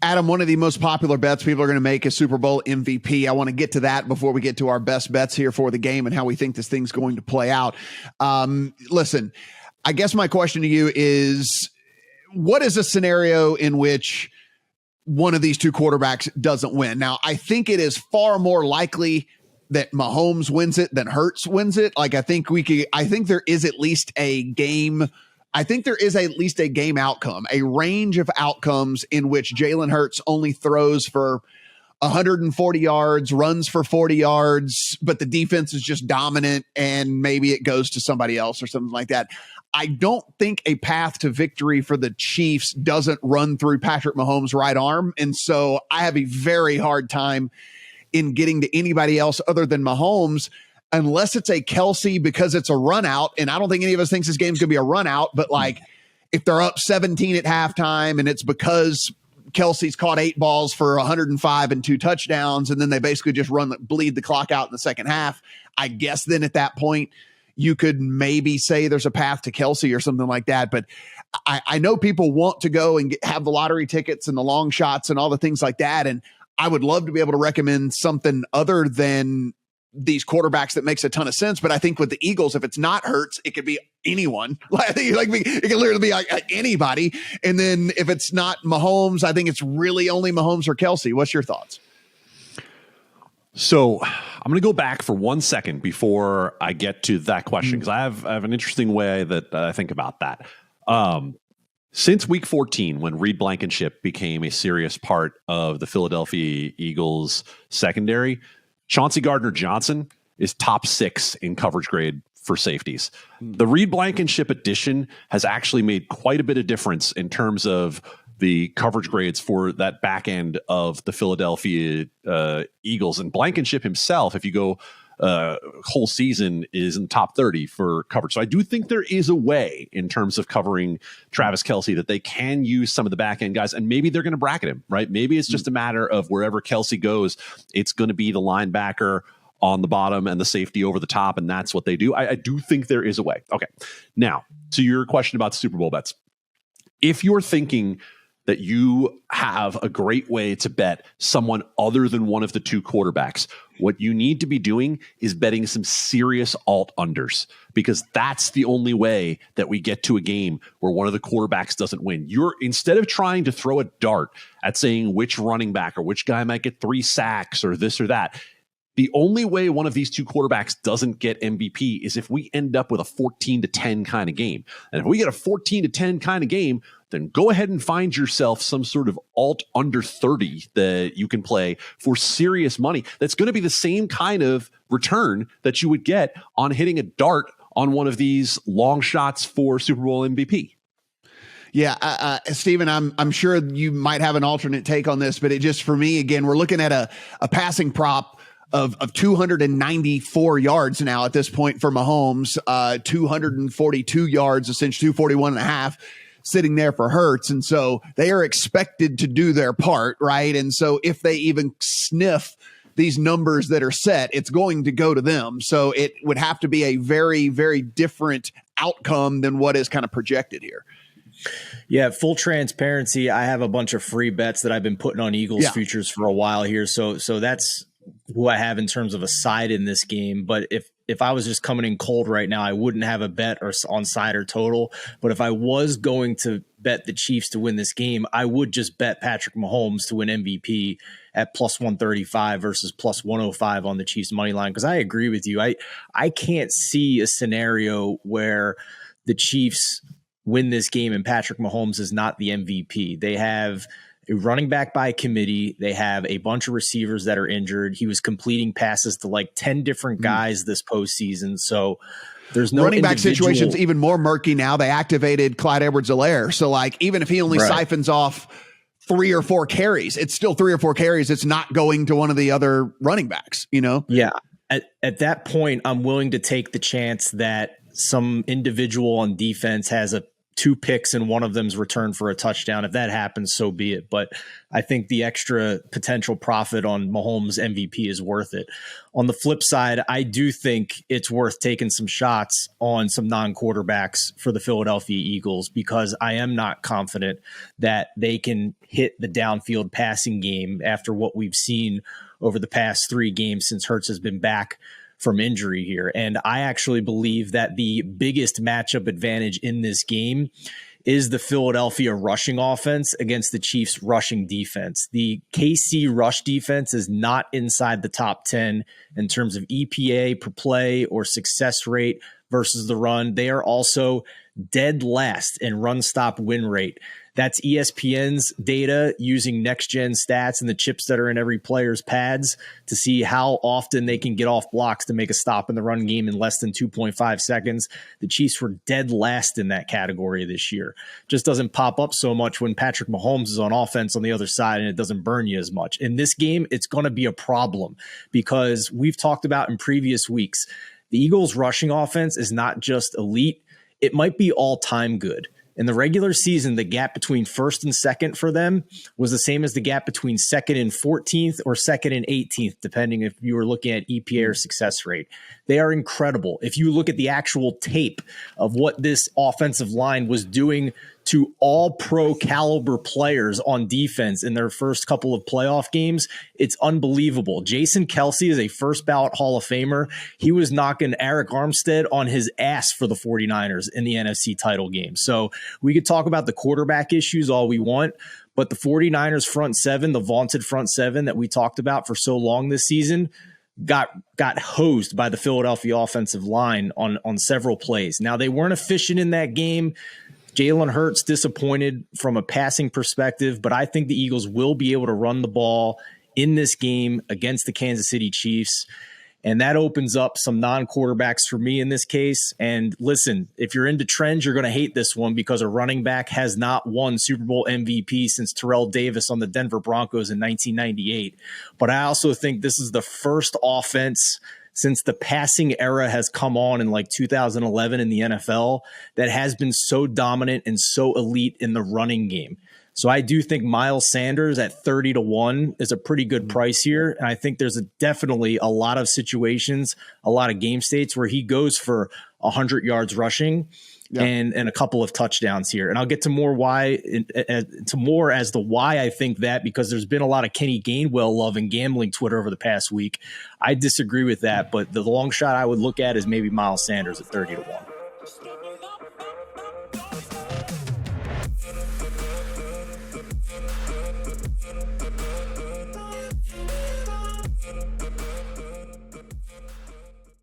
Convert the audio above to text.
Adam, one of the most popular bets people are going to make is Super Bowl MVP. I want to get to that before we get to our best bets here for the game and how we think this thing's going to play out. Listen, I guess my question to you is, what is a scenario in which one of these two quarterbacks doesn't win? Now, I think it is far more likely that Mahomes wins it than Hurts wins it. Like, I think there is at least a game. I think there is at least a game outcome, a range of outcomes in which Jalen Hurts only throws for 140 yards, runs for 40 yards, but the defense is just dominant and maybe it goes to somebody else or something like that. I don't think a path to victory for the Chiefs doesn't run through Patrick Mahomes' right arm. And so I have a very hard time in getting to anybody else other than Mahomes, unless it's a Kelsey because it's a run out. And I don't think any of us thinks this game's going to be a run out, but like if they're up 17 at halftime and it's because Kelsey's caught 8 balls for 105 and 2 touchdowns, and then they basically just bleed the clock out in the second half, I guess then at that point you could maybe say there's a path to Kelsey or something like that. But I know people want to go and have the lottery tickets and the long shots and all the things like that. And I would love to be able to recommend something other than these quarterbacks that makes a ton of sense. But I think with the Eagles, if it's not Hurts, it could be anyone. I think it can literally be like anybody. And then if it's not Mahomes, I think it's really only Mahomes or Kelsey. What's your thoughts? So I'm going to go back for 1 second before I get to that question, because I have an interesting way that I think about that. Since week 14, when Reed Blankenship became a serious part of the Philadelphia Eagles secondary, Chauncey Gardner-Johnson is top 6 in coverage grade for safeties. The Reed Blankenship addition has actually made quite a bit of difference in terms of the coverage grades for that back end of the Philadelphia Eagles. And Blankenship himself, if you go whole season, is in the top 30 for coverage. So I do think there is a way in terms of covering Travis Kelce that they can use some of the back end guys, and maybe they're going to bracket him, right? Maybe it's just a matter of wherever Kelce goes, it's going to be the linebacker on the bottom and the safety over the top, and that's what they do. I do think there is a way. Okay. Now, to your question about Super Bowl bets. If you're thinking that you have a great way to bet someone other than one of the two quarterbacks, what you need to be doing is betting some serious alt unders, because that's the only way that we get to a game where one of the quarterbacks doesn't win. Instead of trying to throw a dart at saying which running back or which guy might get 3 sacks or this or that, the only way one of these two quarterbacks doesn't get MVP is if we end up with a 14-10 kind of game. And if we get a 14-10 kind of game, then go ahead and find yourself some sort of alt under 30 that you can play for serious money. That's going to be the same kind of return that you would get on hitting a dart on one of these long shots for Super Bowl MVP. Yeah, Steven, I'm sure you might have an alternate take on this, but it just, for me, again, we're looking at a passing prop of 294 yards now at this point for Mahomes, 242 yards, essentially 241 and a half sitting there for Hurts. And so they are expected to do their part, right? And so if they even sniff these numbers that are set, it's going to go to them. So it would have to be a very, very different outcome than what is kind of projected here. Yeah, full transparency, I have a bunch of free bets that I've been putting on Eagles futures for a while here. So that's who I have in terms of a side in this game. But if I was just coming in cold right now, I wouldn't have a bet or on side or total. But if I was going to bet the Chiefs to win this game, I would just bet Patrick Mahomes to win MVP at plus 135 versus plus 105 on the Chiefs money line. Because I agree with you. I can't see a scenario where the Chiefs win this game and Patrick Mahomes is not the MVP. They have a running back by committee. They have a bunch of receivers that are injured. He was completing passes to like 10 different guys this postseason. So there's no running back situation's even more murky now. They activated Clyde Edwards-Helaire. So like, even if he only siphons off 3 or 4 carries, it's still 3 or 4 carries. It's not going to one of the other running backs, you know? Yeah. At that point, I'm willing to take the chance that some individual on defense has a 2 picks and one of them's returned for a touchdown. If that happens, so be it. But I think the extra potential profit on Mahomes MVP is worth it. On the flip side, I do think it's worth taking some shots on some non-quarterbacks for the Philadelphia Eagles, because I am not confident that they can hit the downfield passing game after what we've seen over the past 3 games since Hurts has been back from injury here. And I actually believe that the biggest matchup advantage in this game is the Philadelphia rushing offense against the Chiefs rushing defense. The KC rush defense is not inside the top 10 in terms of EPA per play or success rate versus the run. They are also dead last in run stop win rate. That's ESPN's data using next gen stats and the chips that are in every player's pads to see how often they can get off blocks to make a stop in the run game in less than 2.5 seconds. The Chiefs were dead last in that category this year. Just doesn't pop up so much when Patrick Mahomes is on offense on the other side, and it doesn't burn you as much. In this game, it's going to be a problem because we've talked about in previous weeks, the Eagles' rushing offense is not just elite, it might be all-time good. In the regular season, the gap between first and second for them was the same as the gap between second and 14th or second and 18th, depending if you were looking at EPA or success rate. They are incredible. If you look at the actual tape of what this offensive line was doing to all pro caliber players on defense in their first couple of playoff games, it's unbelievable. Jason Kelsey is a first ballot Hall of Famer. He was knocking Eric Armstead on his ass for the 49ers in the NFC title game. So we could talk about the quarterback issues all we want, but the 49ers front seven, the vaunted front seven that we talked about for so long this season, got hosed by the Philadelphia offensive line on several plays. Now, they weren't efficient in that game. Jalen Hurts disappointed from a passing perspective, but I think the Eagles will be able to run the ball in this game against the Kansas City Chiefs. And that opens up some non-quarterbacks for me in this case. And listen, if you're into trends, you're going to hate this one because a running back has not won Super Bowl MVP since Terrell Davis on the Denver Broncos in 1998. But I also think this is the first offense since the passing era has come on in like 2011 in the NFL that has been so dominant and so elite in the running game. So I do think Miles Sanders at 30-1 is a pretty good price here. And I think there's definitely a lot of situations, a lot of game states where he goes for 100 yards rushing and a couple of touchdowns here. And I'll get to more as to why I think that, because there's been a lot of Kenny Gainwell love in gambling Twitter over the past week. I disagree with that, but the long shot I would look at is maybe Miles Sanders at 30-1.